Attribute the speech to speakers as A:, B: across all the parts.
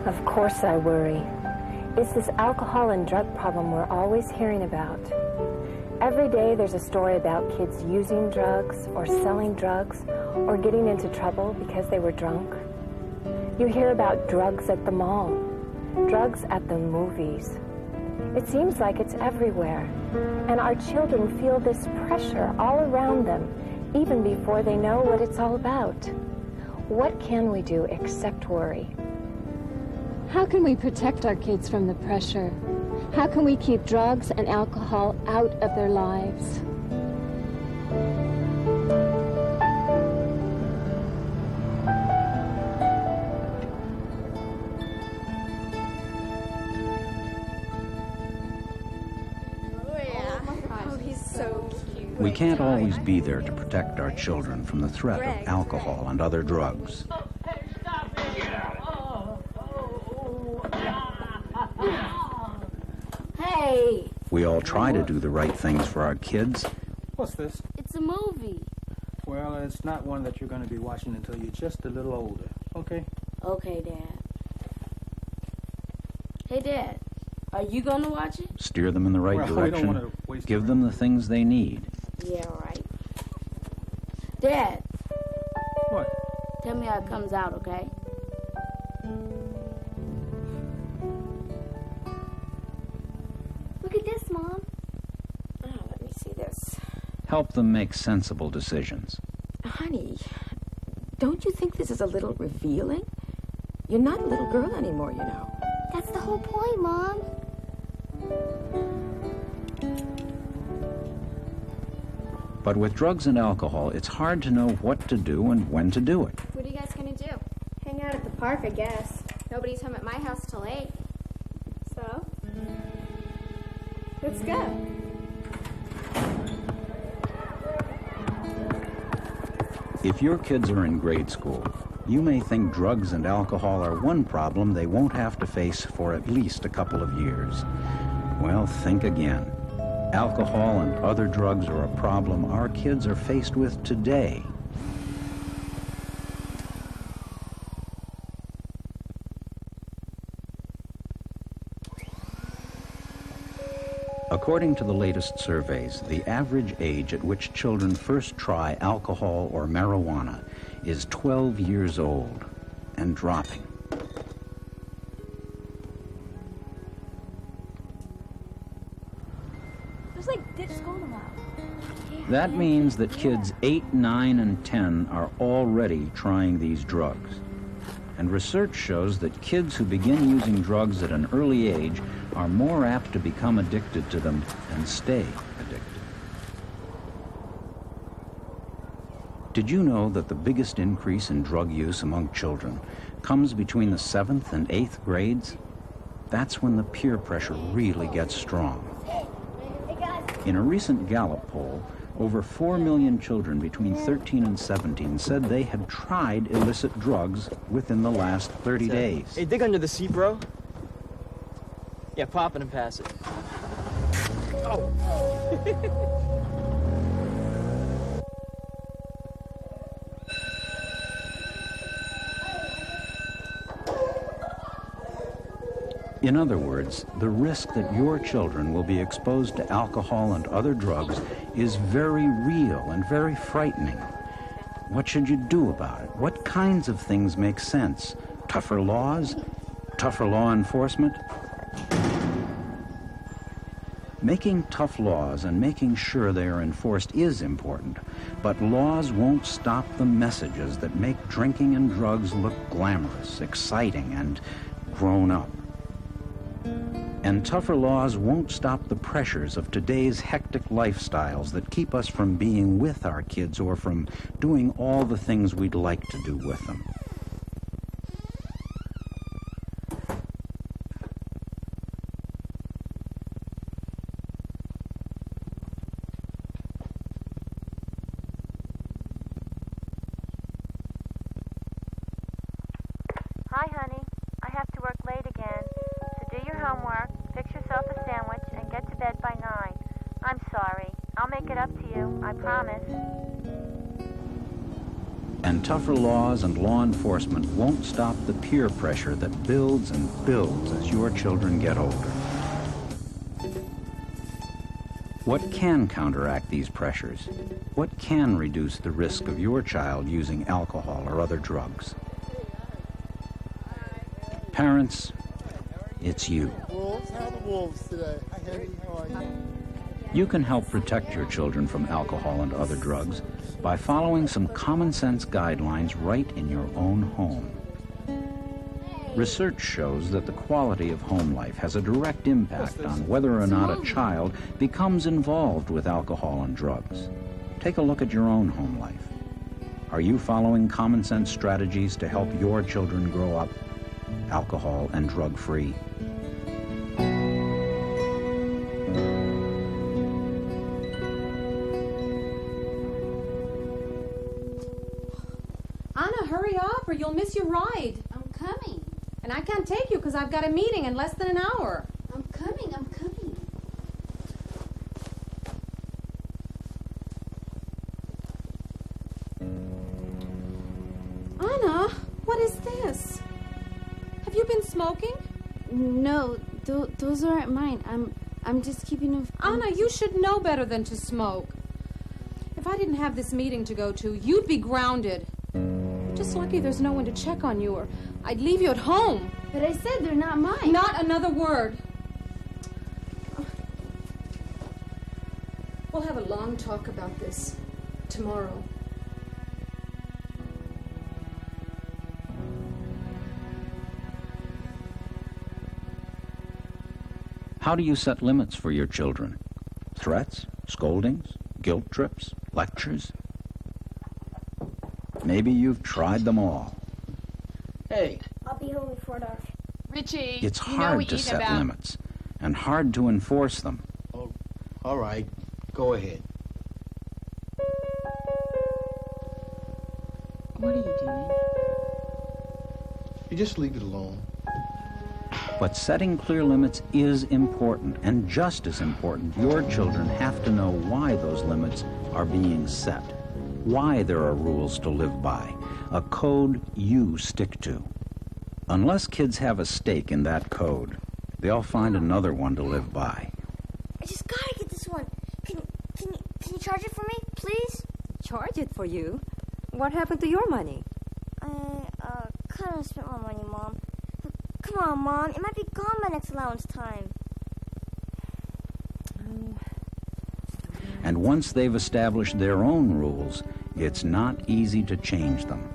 A: Of course I worry. It's this alcohol and drug problem we're always hearing about. Every day there's a story about kids using drugs or selling drugs or getting into trouble because they were drunk. You hear about drugs at the mall, drugs at the movies. It seems like it's everywhere, and our children feel this pressure all around them, even before they know what it's all about. What can we do except worry?
B: How can we protect our kids from the pressure? How can we keep drugs and alcohol out of their lives?
C: We can't always be there to protect our children from the threat of alcohol and other drugs.
D: Hey!
C: We all try to do the right things for our kids.
E: What's this?
D: It's a movie.
E: Well, it's not one that you're going to be watching until you're just a little older, okay?
D: Okay, Dad. Hey, Dad, are you going to watch it?
C: Steer them in the right
E: Well, we don't
C: direction.
E: want to waste
C: Give them the things they need.
D: Yeah, right. Dad,
E: What?
D: tell me how it comes out, okay?
F: Look at this, Mom. Oh, let me see this.
C: Help them make sensible decisions.
F: Honey, don't you think this is a little revealing? You're not a little girl anymore, you know.
G: That's the whole point, Mom.
C: But with drugs and alcohol, it's hard to know what to do and when to do it.
G: What are you guys gonna do? Hang out at the park, I guess. Nobody's home at my house till 8. So, let's go.
C: If your kids are in grade school, you may think drugs and alcohol are one problem they won't have to face for at least a couple of years. Well, think again. Alcohol and other drugs are a problem our kids are faced with today. According to the latest surveys, the average age at which children first try alcohol or marijuana is 12 years old and dropping.
G: There's like ditch school tomorrow.
C: That means that kids 8, 9, and 10 are already trying these drugs. And research shows that kids who begin using drugs at an early age are more apt to become addicted to them and stay addicted. Did you know that the biggest increase in drug use among children comes between the 7th and 8th grades? That's when the peer pressure really gets strong. In a recent Gallup poll, over 4 million children between 13 and 17 said they had tried illicit drugs within the last 30 days.
H: Hey, dig under the seat, bro. Yeah, pop it and pass it. Oh.
C: In other words, the risk that your children will be exposed to alcohol and other drugs is very real and very frightening. What should you do about it? What kinds of things make sense? Tougher laws? Tougher law enforcement? Making tough laws and making sure they are enforced is important, but laws won't stop the messages that make drinking and drugs look glamorous, exciting, and grown up. And tougher laws won't stop the pressures of today's hectic lifestyles that keep us from being with our kids or from doing all the things we'd like to do with them.
I: Hi, honey. I have to work late again. So do your homework, fix yourself a sandwich, and get to bed by 9. I'm sorry. I'll make it up to you. I promise.
C: And tougher laws and law enforcement won't stop the peer pressure that builds and builds as your children get older. What can counteract these pressures? What can reduce the risk of your child using alcohol or other drugs? Parents, it's you.
J: Wolves, how are the wolves today? Hi, Hetty, how are you?
C: You can help protect your children from alcohol and other drugs by following some common sense guidelines right in your own home. Research shows that the quality of home life has a direct impact on whether or not a child becomes involved with alcohol and drugs. Take a look at your own home life. Are you following common sense strategies to help your children grow up alcohol and drug-free?
K: Anna, hurry up or you'll miss your ride.
G: I'm coming.
K: And I can't take you because I've got a meeting in less than an hour.
G: I'm coming. I'm coming.
K: Anna, what is this? Have you been smoking?
G: No, those aren't mine. I'm just keeping them.
K: Anna, you should know better than to smoke. If I didn't have this meeting to go to, you'd be grounded. Just lucky there's no one to check on you, or I'd leave you at home.
G: But I said they're not mine.
K: Not another word. We'll have a long talk about this tomorrow.
C: How do you set limits for your children? Threats, scoldings, guilt trips, lectures? Maybe you've tried them all.
H: Hey.
L: I'll be home before dark.
M: Richie,
C: It's hard to set limits and hard to enforce them.
J: Oh, all right. Go ahead.
H: What are you doing?
J: You just leave it alone.
C: But setting clear limits is important, and just as important, your children have to know why those limits are being set, why there are rules to live by, a code you stick to. Unless kids have a stake in that code, they'll find another one to live by.
L: I just gotta get this one. Can you charge it for me, please?
F: Charge it for you? What happened to your money?
L: I kind of spent my money, Mom. Come on, Mom. It might be gone by next allowance time.
C: And once they've established their own rules, it's not easy to change them.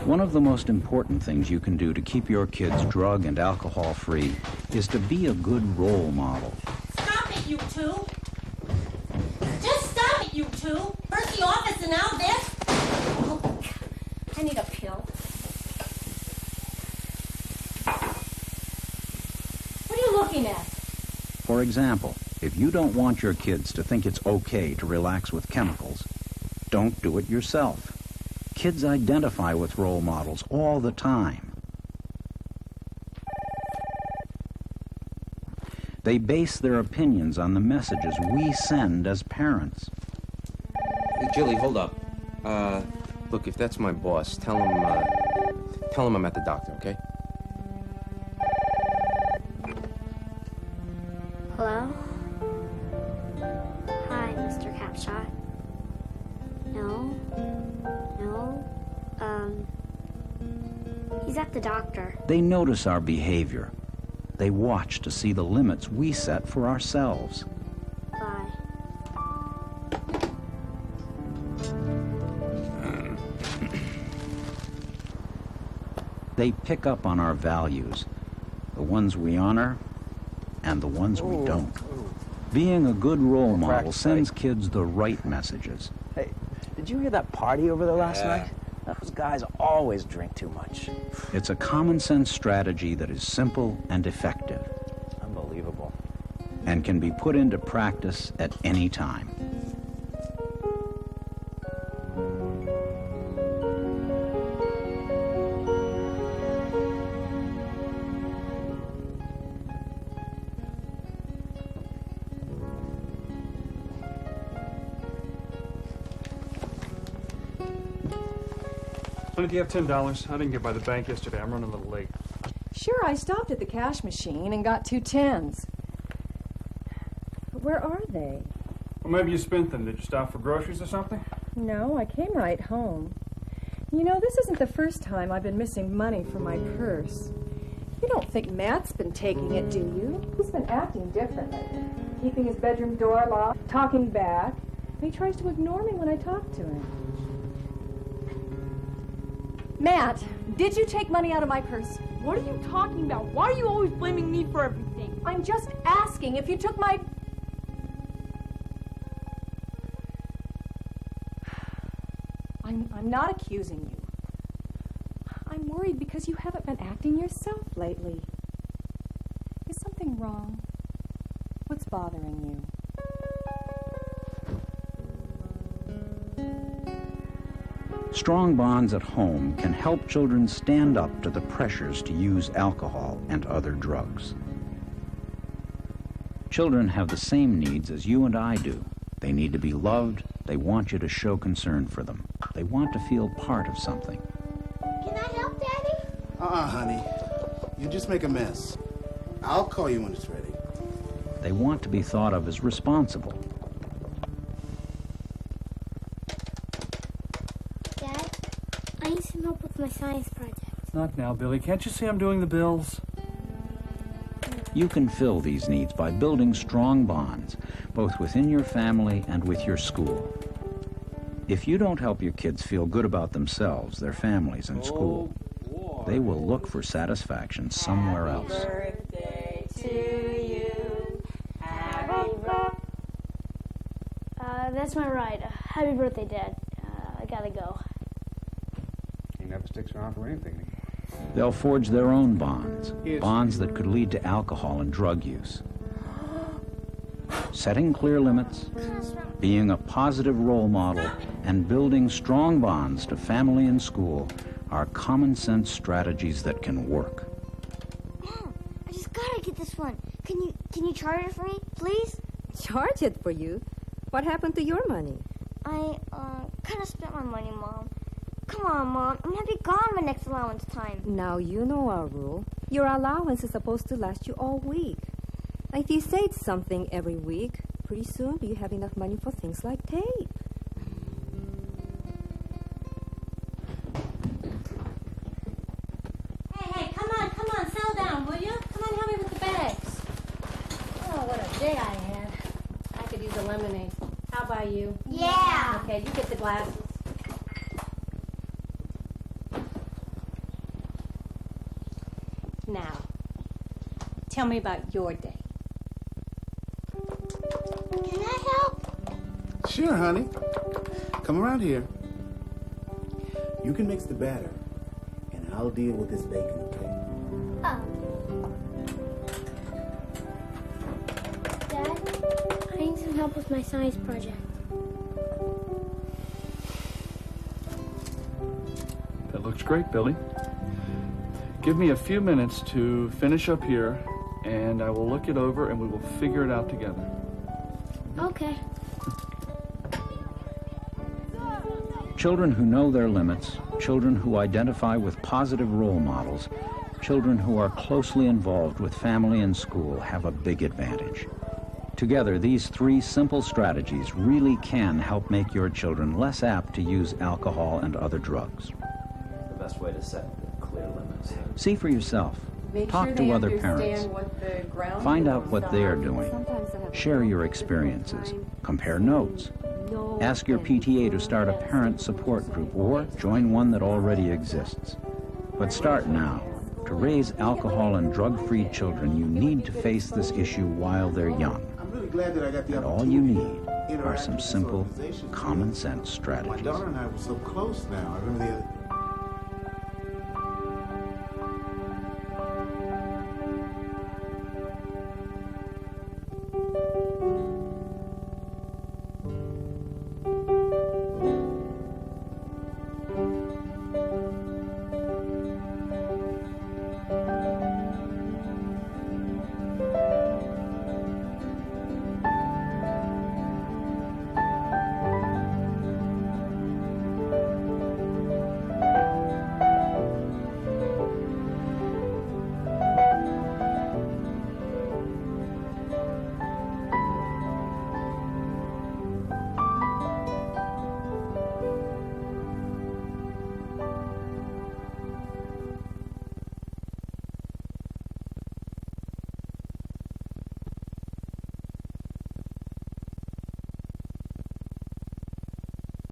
C: One of the most important things you can do to keep your kids drug and alcohol free is to be a good role model.
N: Stop it, you two! Just stop it, you two! First the office and now this! Oh, I need a pill. What are you looking at?
C: For example, if you don't want your kids to think it's okay to relax with chemicals, don't do it yourself. Kids identify with role models all the time. They base their opinions on the messages we send as parents.
O: Hey, Jilly, hold up. Look, if that's my boss, tell him I'm at the doctor, okay?
L: Hello? Hi, Mr. Capshot. No? He's at the doctor.
C: They notice our behavior. They watch to see the limits we set for ourselves.
L: Bye.
C: They pick up on our values, the ones we honor and the ones we don't. Being a good role model sends kids the right messages.
H: Hey, did you hear that party over there last night? Those guys always drink too much.
C: It's a common sense strategy that is simple and effective.
H: Unbelievable.
C: And can be put into practice at any time.
M: Honey, do you have $10? I didn't get by the bank yesterday. I'm running a little late.
P: Sure, I stopped at the cash machine and got 2 10s. Where are they?
M: Well, maybe you spent them. Did you stop for groceries or something?
P: No, I came right home. You know, this isn't the first time I've been missing money from my purse. You don't think Matt's been taking it, do you? He's been acting differently. Keeping his bedroom door locked, talking back. And he tries to ignore me when I talk to him. Matt, did you take money out of my purse?
Q: What are you talking about? Why are you always blaming me for everything?
P: I'm just asking if you took my... I'm not accusing you. I'm worried because you haven't been acting yourself lately. Is something wrong? What's bothering you?
C: Strong bonds at home can help children stand up to the pressures to use alcohol and other drugs. Children have the same needs as you and I do. They need to be loved. They want you to show concern for them. They want to feel part of something.
L: Can I help, Daddy?
J: Honey. You just make a mess. I'll call you when it's ready.
C: They want to be thought of as responsible.
L: Dad, I need some help with my science project.
M: Not now, Billy. Can't you see I'm doing the bills?
C: You can fill these needs by building strong bonds, both within your family and with your school. If you don't help your kids feel good about themselves, their families, and school, they will look for satisfaction somewhere else.
D: Birthday to you. Happy birthday. That's my ride. Happy birthday, Dad. I gotta go.
R: He never sticks around for anything.
C: They'll forge their own bonds, bonds that could lead to alcohol and drug use. Setting clear limits, being a positive role model, and building strong bonds to family and school are common sense strategies that can work.
L: Mom, I just gotta get this one. Can you charge it for me, please?
F: Charge it for you? What happened to your money?
L: I kind of spent my money, Mom. Come on, Mom. I'm gonna be gone by next allowance time.
F: Now you know our rule. Your allowance is supposed to last you all week. If you save something every week, pretty soon you have enough money for things like tape.
N: Hey, come on, settle down, will you? Come on, help me with the bags.
K: Oh, what a day I had. I could use a lemonade. How about you?
L: Yeah.
K: Okay, you get the glasses. Now, tell me about your day.
L: Can I help?
J: Sure, honey. Come around here. You can mix the batter, and I'll deal with this bacon, okay?
L: Oh. Dad, I need some help with my science project.
M: That looks great, Billy. Give me a few minutes to finish up here, and I will look it over, and we will figure it out together.
L: Okay.
C: Children who know their limits, children who identify with positive role models, children who are closely involved with family and school have a big advantage. Together, these 3 simple strategies really can help make your children less apt to use alcohol and other drugs.
H: The best way to set clear limits.
C: See for yourself. Talk to other parents. Find out what they're doing. Share your experiences. Compare notes. Ask your PTA to start a parent support group or join one that already exists. But start now. To raise alcohol and drug-free children, you need to face this issue while they're young.
J: I'm really glad that I got the
C: And all you need are some simple, common sense strategies.
J: My daughter and I were so close now. I remember the other...